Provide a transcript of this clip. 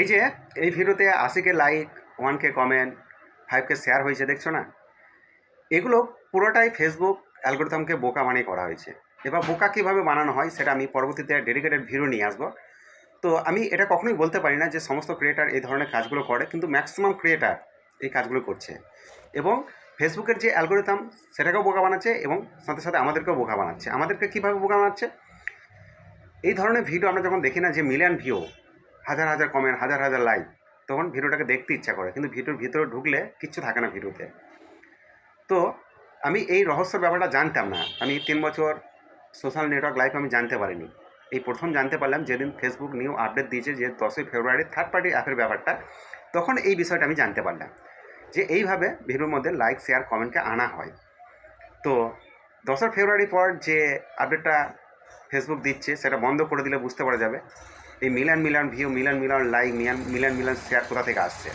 এই যে এই ভিডিওতে 80K like, 1K comment, 5K share হয়েছে, দেখছো না? এগুলো পুরোটাই ফেসবুক অ্যালগরিদমকে বোকা বানিয়ে করা হয়েছে। এবার বোকা কীভাবে বানানো হয় সেটা আমি পরবর্তীতে ডেডিকেটেড ভিডিও নিয়ে আসবো। তো আমি এটা কখনোই বলতে পারি না যে সমস্ত ক্রিয়েটার এই ধরনের কাজগুলো করে, কিন্তু ম্যাক্সিমাম ক্রিয়েটার এই কাজগুলো করছে। এবং ফেসবুকের যে অ্যালগরিদম সেটাকেও বোকা বানাচ্ছে এবং সাথে সাথে আমাদেরকেও বোকা বানাচ্ছে। আমাদেরকে কীভাবে বোকা বানাচ্ছে? এই ধরনের ভিডিও আমরা যখন দেখি না যে মিলিয়ন ভিউ, হাজার হাজার কমেন্ট, হাজার হাজার লাইক, তখন ভিডিওটাকে দেখতে ইচ্ছা করে, কিন্তু ভিডিওর ভিতরে ঢুকলে কিচ্ছু থাকে না ভিডিওতে। তো আমি এই রহস্যের ব্যাপারটা জানতাম না। আমি 3 বছর সোশ্যাল নেটওয়ার্ক লাইফ আমি জানতে পারিনি। এই প্রথম জানতে পারলাম যেদিন ফেসবুক নিউ আপডেট দিয়েছে যে 10ই ফেব্রুয়ারি থার্ড পার্টি অ্যাপের ব্যাপারটা, তখন এই বিষয়টা আমি জানতে পারলাম যে এইভাবে ভিডিওর মধ্যে লাইক, শেয়ার, কমেন্টকে আনা হয়। তো 10 ফেব্রুয়ারি পর যে আপডেটটা ফেসবুক দিচ্ছে সেটা বন্ধ করে দিলে বুঝতে পারা যাবে এই million million view, million million like, million million share কোথা থেকে আসছে।